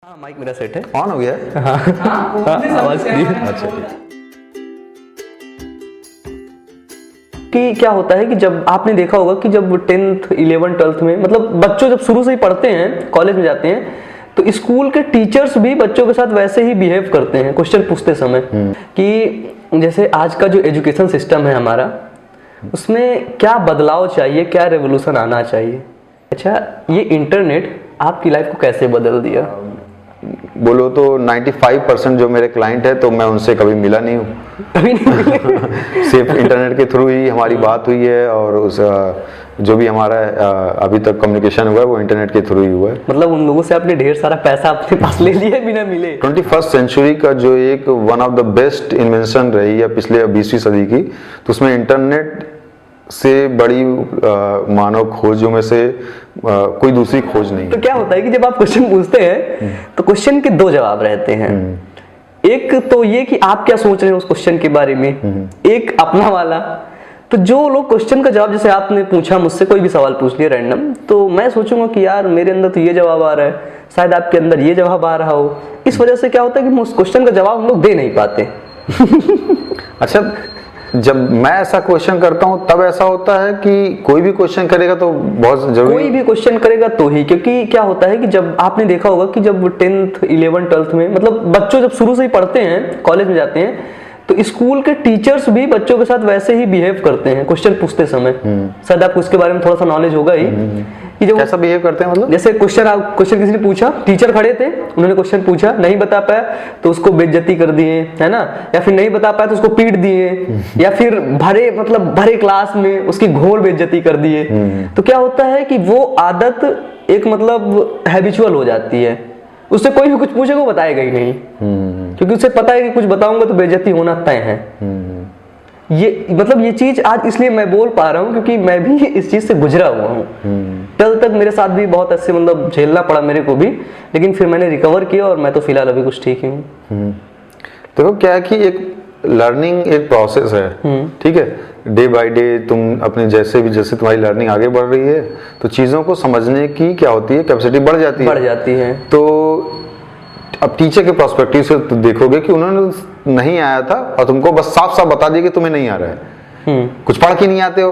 हाँ माइक मेरा सेट है। ऑन हो गया है? हाँ आवाज क्लियर। अच्छा ठीक। कि क्या होता है कि जब आपने देखा होगा कि जब 10th 11th 12th में मतलब बच्चों जब शुरू से ही पढ़ते हैं, कॉलेज में जाते हैं, तो स्कूल के टीचर्स भी बच्चों के साथ वैसे ही बिहेव करते हैं क्वेश्चन पूछते समय। कि जैसे आज का जो एजुकेशन सिस्टम है हमारा, उसमें क्या बदलाव चाहिए, क्या रेवोल्यूशन आना चाहिए। अच्छा, ये इंटरनेट आपकी लाइफ को कैसे बदल दिया? बोलो तो 95% जो मेरे क्लाइंट है तो मैं उनसे कभी मिला नहीं हूँ। कभी नहीं मिले? सिर्फ इंटरनेट के थ्रू ही हमारी बात हुई है, और उस जो भी हमारा अभी तक कम्युनिकेशन हुआ है वो इंटरनेट के थ्रू ही हुआ है। मतलब उन लोगों से आपने ढेर सारा पैसा अपने पास ले लिया बिना मिले। 21st सेंचुरी का जो एक one of the best invention रही है पिछले 20वीं सदी की, तो उसमें इंटरनेट से बड़ी मानव खोजों में से कोई दूसरी खोज नहीं है। तो क्या होता है कि जब आप क्वेश्चन पूछते हैं तो क्वेश्चन के दो जवाब रहते हैं। एक तो ये कि आप क्या सोच रहे हैं उस क्वेश्चन के बारे में, एक अपना वाला। तो जो लोग क्वेश्चन का जवाब, जैसे आपने पूछा मुझसे कोई भी सवाल पूछ लिया रैंडम, तो मैं सोचूंगा कि यार मेरे अंदर तो ये जवाब आ रहा है, शायद आपके अंदर ये जवाब आ रहा हो। इस वजह से क्या होता है कि उस क्वेश्चन का जवाब हम लोग दे नहीं पाते। अच्छा, जब मैं ऐसा क्वेश्चन करता हूं तब ऐसा होता है कि कोई भी क्वेश्चन करेगा तो बहुत जरूरी, कोई भी क्वेश्चन करेगा तो ही, क्योंकि क्या होता है कि जब आपने देखा होगा कि जब 10th 11th 12th में मतलब बच्चों जब शुरू से ही पढ़ते हैं, कॉलेज में जाते हैं, तो स्कूल के टीचर्स भी बच्चों के साथ वैसे ही बिहेव करते हैं क्वेश्चन पूछते समय। शायद आपको इसके बारे में थोड़ा सा नॉलेज होगा ही कि जब कैसा बिहेव करते हैं। मतलब जैसे क्वेश्चन किसी ने पूछा, टीचर खड़े थे, उन्होंने क्वेश्चन पूछा, नहीं बता पाया तो उसको बेइज्जती कर दिए, है ना, या फिर नहीं बता पाया तो उसको पीट दिए, या फिर भरे क्लास में उसकी घोर बेइज्जती कर दिए। तो क्या होता है कि वो आदत एक मतलब हैबिचुअल हो जाती है, उससे कोई भी कुछ पूछेगा वो बताएगा ही नहीं, क्योंकि उसे पता है कि कुछ बताऊंगा तो बेइज्जती होना तय है। ये चीज आज इसलिए मैं बोल पा रहा हूँ क्योंकि मैं भी इस चीज से गुजरा हुआ हूँ। 12th तक मेरे साथ भी बहुत ऐसे मतलब झेलना पड़ा मेरे को भी, लेकिन फिर मैंने रिकवर किया और मैं तो फिलहाल अभी कुछ ठीक ही हूँ। देखो क्या है कि एक लर्निंग एक प्रोसेस है, ठीक है। डे बाय डे तुम अपने जैसे तुम्हारी लर्निंग आगे बढ़ रही है तो चीजों को समझने की क्या होती है, कैपेसिटी बढ़ जाती है। तो अब टीचर के पर्सपेक्टिव से तो देखोगे कि उन्होंने नहीं आया था और तुमको बस साफ साफ बता दिया कि तुम्हें नहीं आ रहा है। कुछ पढ़ के नहीं आते हो,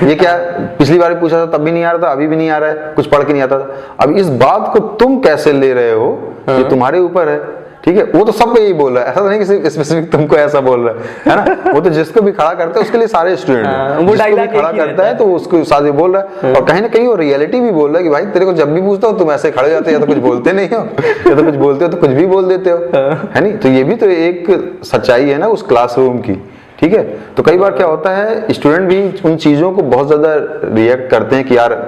ये क्या पिछली बार पूछा था तब भी नहीं आ रहा था, अभी भी नहीं आ रहा है, कुछ पढ़ के नहीं आता था। अब इस बात को तुम कैसे ले रहे हो ये तुम्हारे ऊपर है, ठीक है। वो तो सबको यही बोल रहा है, ऐसा नहीं कि सिर्फ स्पेसिफिक तुमको ऐसा बोल रहा है ना। वो तो जिसको भी खड़ा करता है उसके लिए सारे स्टूडेंट हैं, वो डायलॉग खड़ा करता है तो उसको साथ बोल रहा है, और कहीं ना कहीं वो रियलिटी भी बोल रहा है कि भाई तेरे को जब भी पूछता हो तुम ऐसे खड़े जाते हो, या तो कुछ बोलते नहीं हो, या तो कुछ बोलते हो तो कुछ भी बोल देते हो, है नहीं। तो ये भी तो एक सच्चाई है ना उस क्लासरूम की, ठीक है। तो कई बार क्या होता है स्टूडेंट भी उन चीजों को बहुत ज्यादा रिएक्ट करते हैं कि यार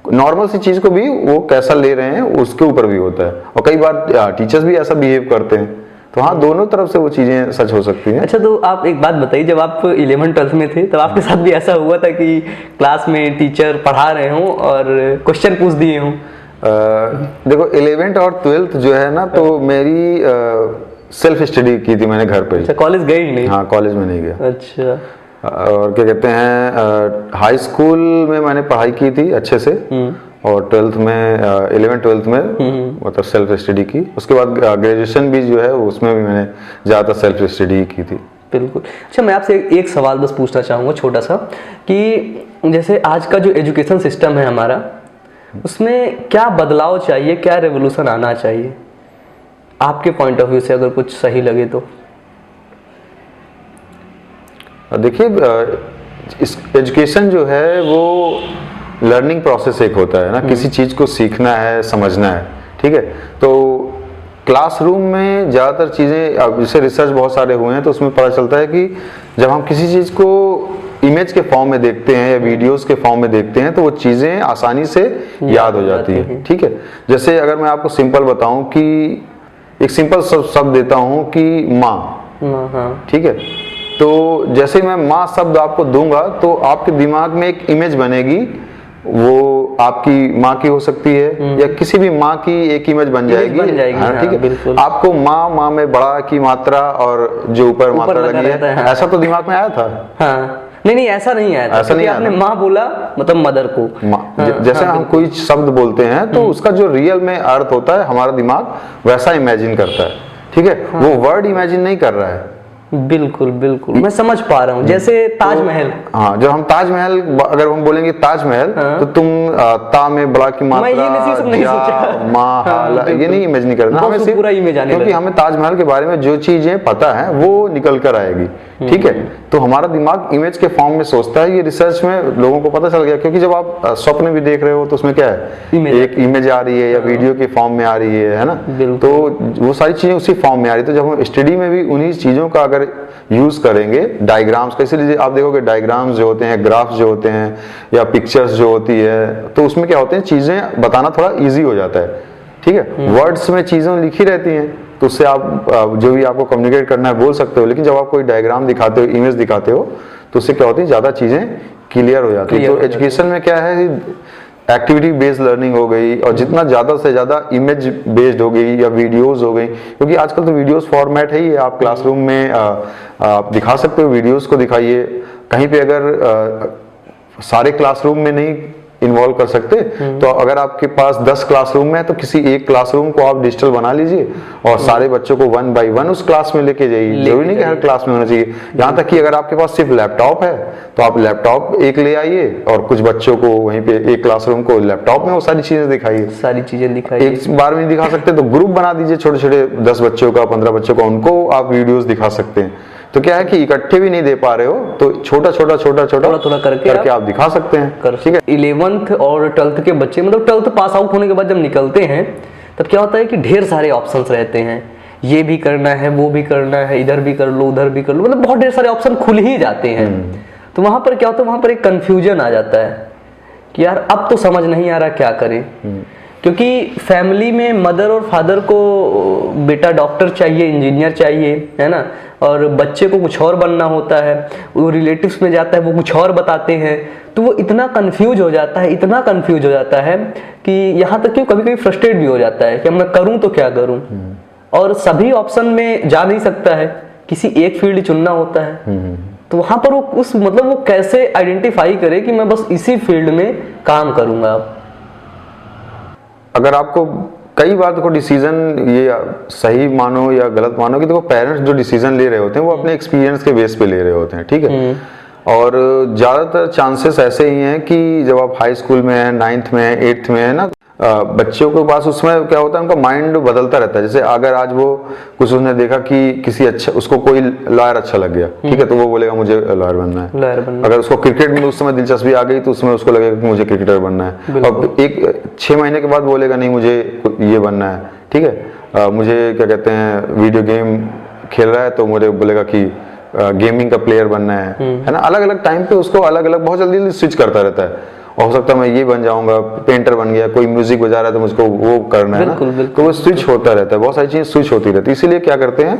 नॉर्मल सी चीज को भी वो कैसा ले रहे हैं उसके ऊपर भी होता है, और कई बार टीचर्स भी ऐसा बिहेव करते हैं। तो हाँ, दोनों तरफ से वो चीजें सच हो सकती हैं। अच्छा, तो आप एक बात बताइए, जब आप 11th 12th में थे तब आपके साथ भी ऐसा हुआ था कि क्लास में टीचर पढ़ा रहे हों और क्वेश्चन पूछ दिए हों? देखो 11th और 12th जो है ना, तो मेरी सेल्फ स्टडी की थी मैंने घर पे ही। अच्छा, कॉलेज गए ही नहीं? हाँ, कॉलेज में नहीं गया। अच्छा। और क्या कहते हैं, हाई स्कूल में मैंने पढ़ाई की थी अच्छे से, और 12th में 11th 12th में मतलब सेल्फ स्टडी की। उसके बाद ग्रेजुएशन भी जो है उसमें भी मैंने ज़्यादातर सेल्फ स्टडी की थी। बिल्कुल। अच्छा, मैं आपसे एक सवाल बस पूछना चाहूँगा छोटा सा, कि जैसे आज का जो एजुकेशन सिस्टम है हमारा, उसमें क्या बदलाव चाहिए, क्या रेवोल्यूशन आना चाहिए आपके पॉइंट ऑफ व्यू से, अगर कुछ सही लगे तो? देखिए, एजुकेशन जो है वो लर्निंग प्रोसेस एक होता है ना, किसी चीज को सीखना है, समझना है, ठीक है। तो क्लासरूम में ज़्यादातर चीज़ें, अब जैसे रिसर्च बहुत सारे हुए हैं तो उसमें पता चलता है कि जब हम किसी चीज़ को इमेज के फॉर्म में देखते हैं या वीडियोस के फॉर्म में देखते हैं तो वो चीज़ें आसानी से याद हो जाती है, ठीक है। जैसे अगर मैं आपको सिंपल बताऊं कि एक सिंपल शब्द देता हूं कि माँ, ठीक है। तो जैसे मैं माँ शब्द आपको दूंगा तो आपके दिमाग में एक इमेज बनेगी, वो आपकी माँ की हो सकती है या किसी भी माँ की एक इमेज बन जाएगी, हाँ, ठीक है। आपको माँ में बड़ा की मात्रा और जो ऊपर मात्रा लगी है, ऐसा तो दिमाग में आया था। हाँ। नहीं नहीं, ऐसा नहीं आया था, ऐसा नहीं क्योंकि आया आपने माँ बोला मतलब मदर को। जैसे हम कोई शब्द बोलते हैं तो उसका जो रियल में अर्थ होता है हमारा दिमाग वैसा इमेजिन करता है, ठीक है, वो वर्ड इमेजिन नहीं कर रहा है। बिल्कुल बिल्कुल, मैं समझ पा रहा हूँ। जैसे ताजमहल, हाँ, जब हम ताजमहल अगर हम बोलेंगे ताजमहल, तो तुम ता में बड़ा की मात्रा, नहीं सोचा। माँ, हाला, ये नहीं इमेजिन करना हमें सिर्फ, पूरा इमेज आने क्योंकि हमें ताजमहल के बारे में जो चीजें पता है वो निकल कर आएगी, ठीक है। तो हमारा दिमाग इमेज के फॉर्म में सोचता है। ये रिसर्च में लोगों को पता चल गया, क्योंकि जब आप स्वप्न भी देख रहे हो तो उसमें क्या है, एक इमेज आ रही है या वीडियो के फॉर्म में आ रही है ना, तो वो सारी चीजें उसी फॉर्म में आ रही है। तो जब हम स्टडी में भी उन्हीं चीजों का अगर यूज करेंगे, डायग्राम्स का, इसीलिए आप देखोगे डायग्राम्स जो होते हैं, ग्राफ्स जो होते हैं या पिक्चर्स जो होती है, तो उसमें क्या होते हैं, चीजें बताना थोड़ा इजी हो जाता है, ठीक है। वर्ड्स में चीजें लिखी रहती हैं तो उससे आप जो भी आपको कम्युनिकेट करना है बोल सकते हो, लेकिन जब आप कोई डायग्राम दिखाते हो, इमेज दिखाते हो, तो उससे क्या होती है, ज्यादा चीजें क्लियर हो जाती है। तो एजुकेशन में क्या है, एक्टिविटी बेस्ड लर्निंग हो गई, और जितना ज़्यादा से ज़्यादा इमेज बेस्ड हो गई या वीडियोस हो गई, क्योंकि आजकल तो वीडियोस फॉर्मेट है ही, आप क्लासरूम में आप दिखा सकते हो, वीडियोस को दिखाइए। कहीं पे अगर सारे क्लासरूम में नहीं इन्वॉल्व कर सकते, तो अगर आपके पास 10 क्लासरूम है तो किसी एक क्लासरूम को आप डिजिटल बना लीजिए और सारे बच्चों को 1 by 1 उस क्लास में लेके जाइए। जरूरी नहीं कि हर क्लास में होना चाहिए। यहाँ तक कि अगर आपके पास सिर्फ लैपटॉप है तो आप लैपटॉप एक ले आइए और कुछ बच्चों को वहीं पे एक क्लासरूम को लैपटॉप में वो सारी चीजें दिखाइए। सारी चीजें दिखाइए, एक बार में नहीं दिखा सकते तो ग्रुप बना दीजिए, छोटे छोटे 10 बच्चों का, 15 बच्चों का, उनको आप वीडियोस दिखा सकते हैं। तो क्या है कि इकट्ठे भी नहीं दे पा रहे हो तो छोटा छोटा थोड़ा करके आप दिखा सकते हैं, ठीक है। 11th और 12th के बच्चे, मतलब 12th पास आउट होने के बाद जब निकलते हैं तब क्या होता है कि ढेर सारे ऑप्शंस रहते हैं, ये भी करना है, वो भी करना है, इधर भी कर लो, उधर भी कर लो, मतलब बहुत ढेर सारे ऑप्शन खुल ही जाते हैं। तो वहां पर क्या होता है, वहां पर एक कंफ्यूजन आ जाता है कि यार अब तो समझ नहीं आ रहा क्या करें, क्योंकि फैमिली में मदर और फादर को बेटा डॉक्टर चाहिए, इंजीनियर चाहिए, है ना, और बच्चे को कुछ और बनना होता है, वो रिलेटिव्स में जाता है, वो कुछ और बताते हैं, तो वो इतना कंफ्यूज हो जाता है, इतना कंफ्यूज हो जाता है कि यहाँ तक कि कभी कभी फ्रस्ट्रेट भी हो जाता है कि मैं करूँ तो क्या करूँ, और सभी ऑप्शन में जा नहीं सकता है, किसी एक फील्ड चुनना होता है। तो वहां पर वो उस मतलब वो कैसे आइडेंटिफाई करे कि मैं बस इसी फील्ड में काम करूंगा। अगर आपको कई बार देखो डिसीजन, ये सही मानो या गलत मानो, कि देखो पेरेंट्स जो डिसीजन ले रहे होते हैं वो अपने एक्सपीरियंस के बेस पे ले रहे होते हैं, ठीक है। और ज्यादातर चांसेस ऐसे ही हैं कि जब आप हाई स्कूल में हैं, 9th में हैं, 8th में है ना, बच्चों के पास उसमें क्या होता है, उनका माइंड बदलता रहता है। जैसे अगर आज वो कुछ उसने देखा कि किसी अच्छा, उसको कोई लॉयर अच्छा लग गया, ठीक है, तो वो बोलेगा मुझे लॉयर बनना है। अगर उसको क्रिकेट में उस समय दिलचस्पी आ गई तो उसमें उसको लगेगा कि मुझे क्रिकेटर बनना है। और एक 6 महीने के बाद बोलेगा नहीं मुझे ये बनना है, ठीक है। मुझे क्या कहते हैं, वीडियो गेम खेल रहा है तो मुझे बोलेगा कि गेमिंग का प्लेयर बनना है ना। अलग अलग टाइम पे उसको अलग अलग बहुत जल्दी स्विच करता रहता है। और हो सकता है मैं ये बन जाऊंगा, पेंटर बन गया, कोई म्यूजिक बजा रहा है तो मुझको वो करना है ना। तो वो स्विच होता रहता है, बहुत सारी चीजें स्विच होती रहती है। इसीलिए क्या करते हैं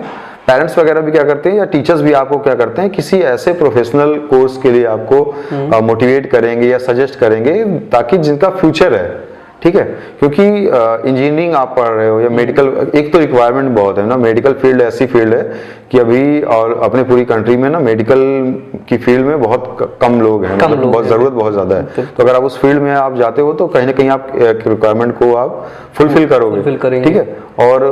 पेरेंट्स वगैरह भी, क्या करते हैं या टीचर्स भी आपको क्या करते हैं, किसी ऐसे प्रोफेशनल कोर्स के लिए आपको मोटिवेट करेंगे या सजेस्ट करेंगे ताकि जिनका फ्यूचर है, ठीक है। क्योंकि इंजीनियरिंग आप पढ़ रहे हो या मेडिकल, एक तो रिक्वायरमेंट बहुत है ना, मेडिकल फील्ड ऐसी फील्ड है कि अभी और अपने पूरी कंट्री में ना मेडिकल की फील्ड में बहुत कम लोग हैं, मतलब बहुत जरूरत बहुत ज्यादा है। तो अगर आप उस फील्ड में आप जाते हो तो कहीं ना कहीं आप रिक्वायरमेंट को आप फुलफिल करोगे, ठीक है। और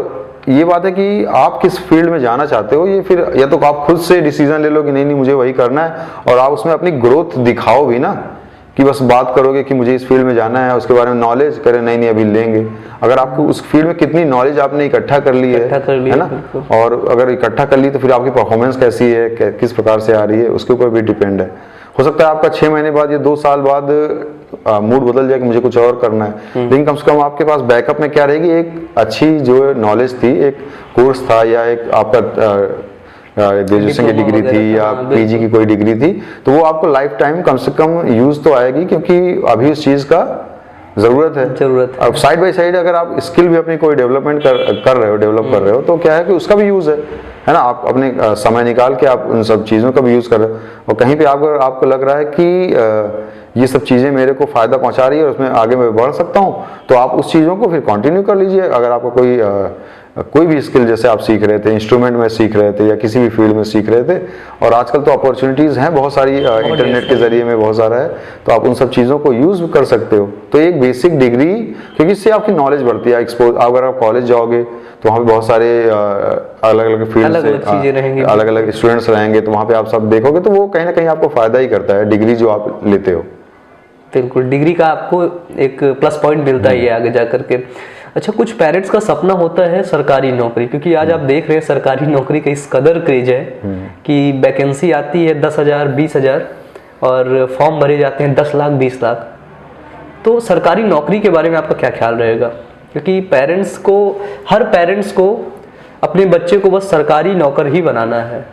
ये बात है कि आप किस फील्ड में जाना चाहते हो, ये फिर या तो आप खुद से डिसीजन ले लो कि नहीं नहीं मुझे वही करना है, और आप उसमें अपनी ग्रोथ दिखाओ भी ना, कि बस बात करोगे कि मुझे इस फील्ड में जाना है, उसके बारे में नॉलेज करें, नहीं नहीं अभी लेंगे। अगर आपको उस फील्ड में कितनी नॉलेज आपने इकट्ठा कर ली है ना, और अगर इकट्ठा कर ली तो फिर आपकी परफॉर्मेंस कैसी है, किस प्रकार से आ रही है, उसके ऊपर भी डिपेंड है। हो सकता है आपका 6 महीने बाद या 2 साल बाद मूड बदल जाए कि मुझे कुछ और करना है, लेकिन कम से कम आपके पास बैकअप में क्या रहेगी, एक अच्छी जो नॉलेज थी, एक कोर्स था या एक आपका ग्रेजुएशन की डिग्री थी या पीजी की कोई डिग्री थी, तो वो आपको लाइफ टाइम कम से कम यूज तो आएगी, क्योंकि अभी उस चीज का जरूरत है। अब साइड बाय साइड अगर आप स्किल भी अपनी कोई डेवलपमेंट कर रहे हो, डेवलप कर रहे हो, तो क्या है कि उसका भी यूज है ना। आप अपने समय निकाल के आप उन सब चीजों का भी यूज कर रहे हो। और कहीं पे आपको लग रहा है कि ये सब चीज़ें मेरे को फ़ायदा पहुंचा रही है और उसमें आगे मैं बढ़ सकता हूँ, तो आप उस चीज़ों को फिर कंटिन्यू कर लीजिए। अगर आपको कोई भी स्किल जैसे आप सीख रहे थे, इंस्ट्रूमेंट में सीख रहे थे या किसी भी फील्ड में सीख रहे थे, और आजकल तो अपॉर्चुनिटीज़ हैं बहुत सारी, इंटरनेट के ज़रिए में बहुत सारा है, तो आप उन सब चीज़ों को यूज़ कर सकते हो। तो एक बेसिक डिग्री, क्योंकि इससे आपकी नॉलेज बढ़ती है, एक्सपोज। अगर आप कॉलेज जाओगे तो वहाँ पे बहुत सारे अलग अलग फील्ड से अलग अलग स्टूडेंट्स रहेंगे, तो वहाँ पे आप सब देखोगे तो वो कहीं ना कहीं आपको फ़ायदा ही करता है, डिग्री जो आप लेते हो। बिल्कुल, डिग्री का आपको एक प्लस पॉइंट मिलता ही है आगे जा करके। अच्छा, कुछ पेरेंट्स का सपना होता है सरकारी नौकरी, क्योंकि आज आप देख रहे हैं सरकारी नौकरी का इस कदर क्रेज है कि वैकेंसी आती है 10,000 20,000 और फॉर्म भरे जाते हैं 10 लाख 20 लाख। तो सरकारी नौकरी के बारे में आपका क्या ख्याल रहेगा? क्योंकि हर पेरेंट्स को अपने बच्चे को बस सरकारी नौकर ही बनाना है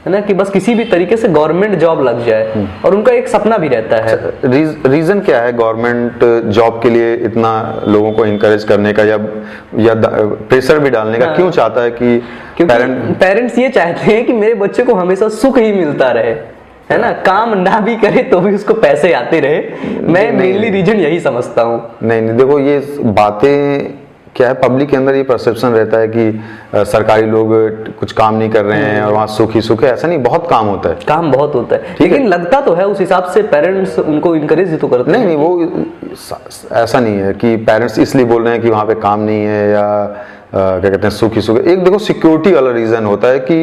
ना, कि बस किसी भी तरीके से गवर्नमेंट जॉब लग जाए, और उनका एक सपना भी रहता है। रीजन क्या है गवर्नमेंट जॉब के लिए इतना लोगों को इनकरेज करने का या प्रेशर भी डालने का? क्यों चाहता है कि पेरेंट्स ये चाहते हैं कि मेरे बच्चे को हमेशा सुख ही मिलता रहे, है ना, काम ना भी करे तो भी उसको पैसे आते रहे। मैं मेनली रीजन यही समझता हूँ। नहीं, देखो ये बातें क्या है, पब्लिक के अंदर ये परसेप्शन रहता है कि सरकारी लोग कुछ काम नहीं कर रहे हैं और वहाँ सुख ही सुख है। ऐसा नहीं, बहुत काम होता है, काम बहुत होता है, लेकिन लगता तो है उस हिसाब से पेरेंट्स उनको इनकरेज ही तो करते हैं। नहीं, वो ऐसा नहीं है कि पेरेंट्स इसलिए बोल रहे हैं कि वहाँ पे काम नहीं है या क्या कहते हैं सुख ही सुख। एक देखो सिक्योरिटी वाला रीजन होता है कि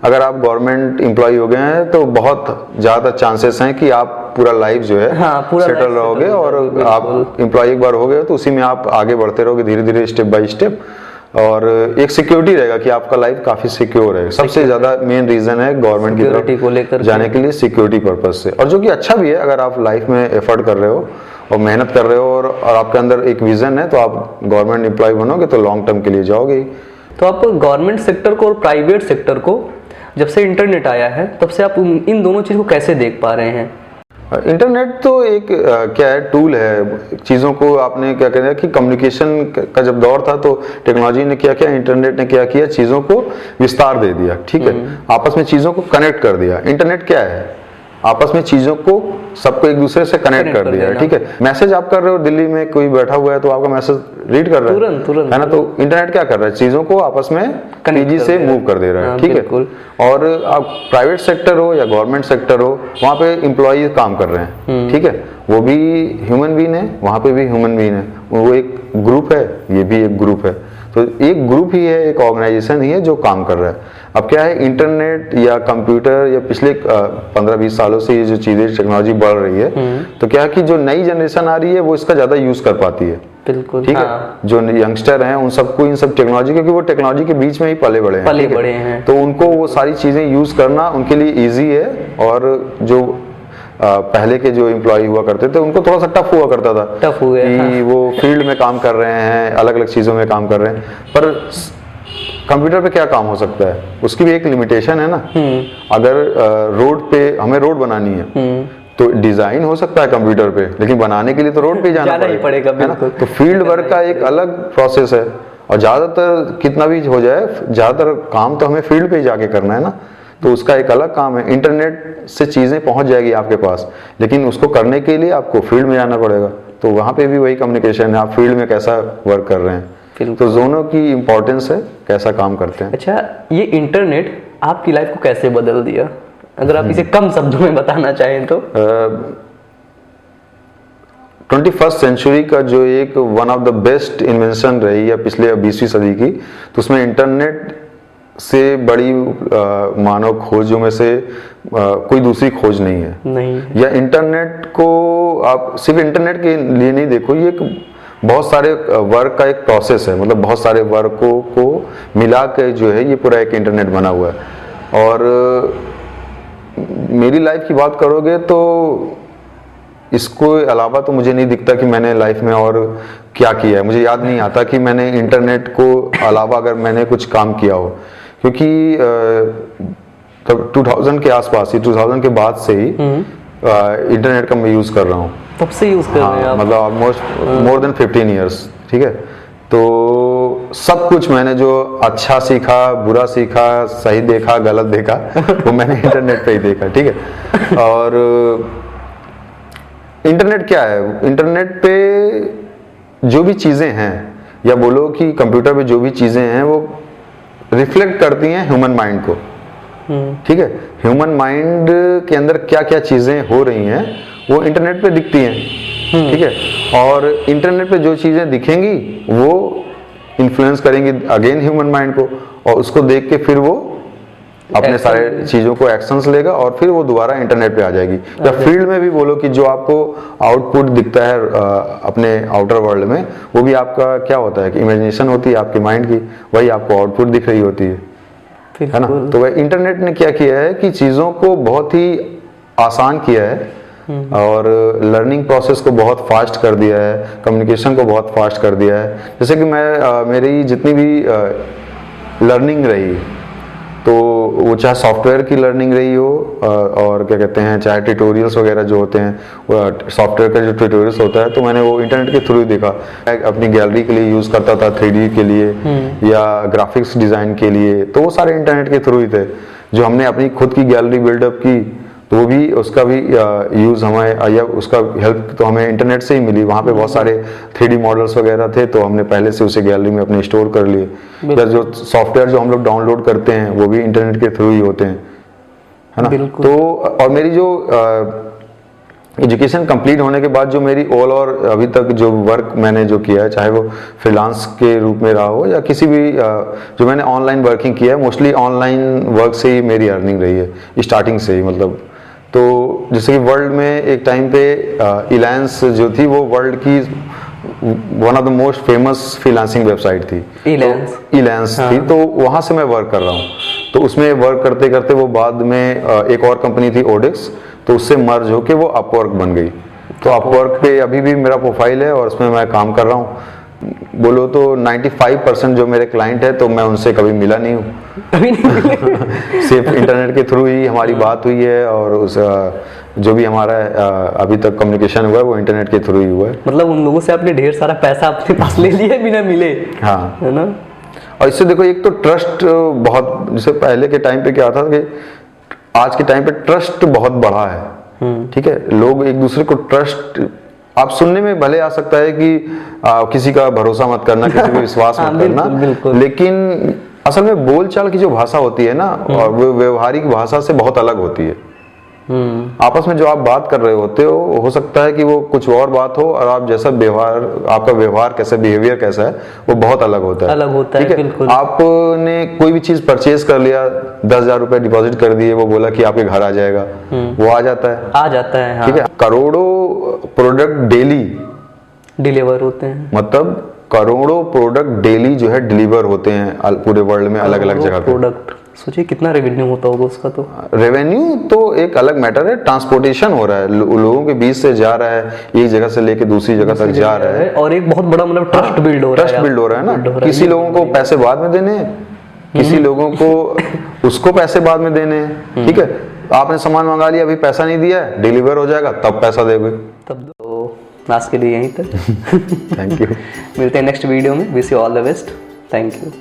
अगर आप गवर्नमेंट एम्प्लॉय हो गए हैं तो बहुत ज़्यादा चांसेस हैं कि आप पूरा लाइफ जो है सेटल रहोगे, और आप एम्प्लॉय एक बार हो गए तो उसी में आप आगे बढ़ते रहोगे धीरे धीरे, स्टेप बाय स्टेप, और एक सिक्योरिटी रहेगा कि आपका लाइफ काफी सिक्योर है। सबसे ज्यादा मेन रीजन है गवर्नमेंट की तरफ को लेकर जाने के लिए, सिक्योरिटी पर्पज से, और जो कि अच्छा भी है। अगर आप लाइफ में एफर्ट कर रहे हो और मेहनत कर रहे हो और आपके अंदर एक विजन है, तो आप गवर्नमेंट एम्प्लॉय बनोगे तो लॉन्ग टर्म के लिए जाओगे। तो आप गवर्नमेंट सेक्टर को और प्राइवेट सेक्टर को, जब से इंटरनेट आया है तब से आप इन दोनों चीज को कैसे देख पा रहे हैं? इंटरनेट तो एक क्या है, टूल है। चीज़ों को आपने क्या कहना है कि कम्युनिकेशन का जब दौर था तो टेक्नोलॉजी ने क्या किया, इंटरनेट ने क्या किया, चीज़ों को विस्तार दे दिया, ठीक है, आपस में चीज़ों को कनेक्ट कर दिया। इंटरनेट क्या है, आपस में चीज़ों को सबको एक दूसरे से कनेक्ट कर दिया है, ठीक है। मैसेज आप कर रहे हो, दिल्ली में कोई बैठा हुआ है तो आपका मैसेज रीड कर रहा है तुरंत, है ना। तो इंटरनेट क्या कर रहा है, चीज़ों को आपस में तेजी से मूव कर दे रहा है, ठीक है। और आप प्राइवेट सेक्टर हो या गवर्नमेंट सेक्टर हो, वहाँ पे एम्प्लॉय काम कर रहे हैं, ठीक है, वो भी ह्यूमन बीइंग है, वहाँ पे भी ह्यूमन बीइंग है, वो एक ग्रुप है, ये भी एक ग्रुप है, तो एक ग्रुप ही है, एक ऑर्गेनाइजेशन ही है जो काम कर रहा है। अब क्या है, इंटरनेट या कंप्यूटर या पिछले 15-20 सालों से ये जो चीजें टेक्नोलॉजी बढ़ रही है, तो क्या है कि जो नई जनरेशन आ रही है वो इसका ज्यादा यूज कर पाती है, बिल्कुल, ठीक है। जो यंगस्टर हैं उन सबको इन सब टेक्नोलॉजी, क्योंकि वो टेक्नोलॉजी के बीच में ही पले बड़े हैं, तो उनको वो सारी चीजें यूज करना उनके लिए ईजी है। और जो पहले के जो एम्प्लॉय हुआ करते थे उनको थोड़ा सा टफ हुआ करता था, टफ हो गया कि वो फील्ड में काम कर रहे हैं, अलग अलग चीजों में काम कर रहे हैं, पर कंप्यूटर पे क्या काम हो सकता है, उसकी भी एक लिमिटेशन है ना। अगर रोड पे हमें रोड बनानी है तो डिजाइन हो सकता है कंप्यूटर पे, लेकिन बनाने के लिए तो रोड पे जाना पड़ेगा, है ना। तो फील्ड वर्क का एक अलग प्रोसेस है, और ज्यादातर कितना भी हो जाए, ज्यादातर काम तो हमें फील्ड पे ही जाके करना है ना, तो उसका एक अलग काम है। इंटरनेट से चीजें पहुंच जाएगी आपके पास, लेकिन उसको करने के लिए आपको फील्ड में जाना पड़ेगा, तो वहां पे भी वही कम्युनिकेशन है, आप फील्ड में कैसा वर्क कर रहे हैं, तो दोनों की इंपॉर्टेंस है, कैसा काम करते हैं। अच्छा, ये इंटरनेट आपकी लाइफ को कैसे बदल दिया, अगर आप इसे कम शब्दों में बताना चाहें तो? 21st सेंचुरी का जो एक one of the best invention रही है पिछले 20वीं सदी की, तो उसमें इंटरनेट से बड़ी मानव खोजों में से कोई दूसरी खोज नहीं है। या इंटरनेट को आप सिर्फ इंटरनेट के लिए नहीं देखो, ये एक बहुत सारे वर्क का एक प्रोसेस है, मतलब बहुत सारे वर्कों को मिला के जो है ये पूरा एक इंटरनेट बना हुआ है। और मेरी लाइफ की बात करोगे तो इसको अलावा तो मुझे नहीं दिखता कि मैंने लाइफ में और क्या किया है। मुझे याद नहीं आता कि मैंने इंटरनेट को अलावा अगर मैंने कुछ काम किया हो, क्योंकि तब 2000 के आसपास ही, 2000 के बाद से ही इंटरनेट का मैं यूज कर रहा हूँ, तब से यूज कर रहे हैं आप? मतलब ऑलमोस्ट मोर देन 15 ईयर्स, ठीक है। तो सब कुछ मैंने जो अच्छा सीखा, बुरा सीखा, सही देखा, गलत देखा वो मैंने इंटरनेट पे ही देखा, ठीक है। और इंटरनेट क्या है? इंटरनेट पे जो भी चीजें हैं, या बोलो कि कंप्यूटर पे जो भी चीजें हैं, वो रिफ्लेक्ट करती हैं ह्यूमन माइंड को। ठीक है, ह्यूमन माइंड के अंदर क्या क्या चीजें हो रही हैं वो इंटरनेट पे दिखती हैं। ठीक है, और इंटरनेट पे जो चीजें दिखेंगी वो इन्फ्लुएंस करेंगी अगेन ह्यूमन माइंड को, और उसको देख के फिर वो अपने सारे चीजों को एक्शंस लेगा और फिर वो दोबारा इंटरनेट पे आ जाएगी। या फील्ड में भी बोलो कि जो आपको आउटपुट दिखता है अपने आउटर वर्ल्ड में, वो भी आपका क्या होता है कि इमेजिनेशन होती है आपके माइंड की, वही आपको आउटपुट दिख रही होती है ना। तो वह इंटरनेट ने क्या किया है कि चीजों को बहुत ही आसान किया है और लर्निंग प्रोसेस को बहुत फास्ट कर दिया है, कम्युनिकेशन को बहुत फास्ट कर दिया है। जैसे कि मैं मेरी जितनी भी लर्निंग रही, तो वो चाहे सॉफ्टवेयर की लर्निंग रही हो और क्या कहते हैं, चाहे ट्यूटोरियल्स वगैरह जो होते हैं, वो सॉफ्टवेयर का जो ट्यूटोरियल्स होता है, तो मैंने वो इंटरनेट के थ्रू ही देखा। मैं अपनी गैलरी के लिए यूज़ करता था, 3D के लिए या ग्राफिक्स डिज़ाइन के लिए, तो वो सारे इंटरनेट के थ्रू ही थे। जो हमने अपनी खुद की गैलरी बिल्डअप की, तो वो भी उसका भी यूज़ हमें, या उसका हेल्प तो हमें इंटरनेट से ही मिली। वहाँ पे बहुत सारे 3D मॉडल्स वगैरह थे, तो हमने पहले से उसे गैलरी में अपने स्टोर कर लिए। या जो सॉफ्टवेयर जो हम लोग डाउनलोड करते हैं वो भी इंटरनेट के थ्रू ही होते हैं, है ना। तो और मेरी जो एजुकेशन कंप्लीट होने के बाद जो मेरी ऑल और अभी तक जो वर्क मैंने जो किया है, चाहे वो फ्रीलांस के रूप में रहा हो या किसी भी जो मैंने ऑनलाइन वर्किंग किया है, मोस्टली ऑनलाइन वर्क से ही मेरी अर्निंग रही है स्टार्टिंग से ही। मतलब तो जैसे कि वर्ल्ड में एक टाइम पे इलायंस जो थी, वो वर्ल्ड की one of the most famous freelancing website थी, इलायंस थी। तो वहाँ से मैं वर्क कर रहा हूँ। तो उसमें वर्क करते करते वो बाद में एक और कंपनी थी ओडिक्स, तो उससे मर्ज होके वो अपवर्क बन गई। तो अपवर्क पे अभी भी मेरा प्रोफाइल है और उसमें मैं काम कर रहा हूँ। बोलो तो 95% जो मेरे क्लाइंट है, तो मैं उनसे कभी मिला नहीं हूँ, सिर्फ इंटरनेट के थ्रू ही हमारी बात हुई है, और उस जो भी हमारा अभी तक कम्युनिकेशन हुआ है वो इंटरनेट के थ्रू ही हुआ है। मतलब उन लोगों से आपने ढेर सारा पैसा अपने पास ले लिया बिना मिले। हाँ, है ना। और इससे देखो, एक तो ट्रस्ट बहुत, जैसे पहले के टाइम पे क्या था कि आज के टाइम पे ट्रस्ट बहुत बढ़ा है। ठीक है, लोग एक दूसरे को ट्रस्ट, आप सुनने में भले आ सकता है कि किसी का भरोसा मत करना, किसी पे विश्वास मत करना, बिल्कुल। लेकिन असल में बोलचाल की जो भाषा होती है ना, और वो व्यवहारिक भाषा से बहुत अलग होती है। आपस में जो आप बात कर रहे होते हो सकता है कि वो कुछ और बात हो, और आप जैसा व्यवहार, आपका व्यवहार कैसा, बिहेवियर कैसा है, वो बहुत अलग होता है। अलग होता है, बिल्कुल। आपने कोई भी चीज परचेज कर लिया, 10,000 रुपए डिपॉजिट कर दिए, वो बोला कि आपके घर आ जाएगा, वो आ जाता है, हाँ। ठीक है। करोड़ों प्रोडक्ट डेली डिलीवर होते हैं, मतलब करोड़ों प्रोडक्ट डेली जो है डिलीवर होते हैं पूरे वर्ल्ड में, अलग अलग जगह पे। प्रोडक्ट सोचिए कितना रेवेन्यू होता होगा उसका। तो रेवेन्यू तो एक अलग मैटर है, ट्रांसपोर्टेशन हो रहा है, लोगों के बीच से जा रहा है, एक जगह से लेके दूसरी जगह तक जा रहा है, और एक बहुत बड़ा मतलब ट्रस्ट बिल्ड हो रहा है। ट्रस्ट बिल्ड हो रहा है ना। किसी लोगों को पैसे बाद में देने हैं, किसी लोगों को उसको पैसे बाद में देने हैं। ठीक है, आपने सामान मंगा लिया, अभी पैसा नहीं दिया है, डिलीवर हो जाएगा तब पैसा दोगे। तब तो आज के लिए यहीं तक। Thank you. मिलते हैं नेक्स्ट वीडियो में। Wish you all the best. Thank you.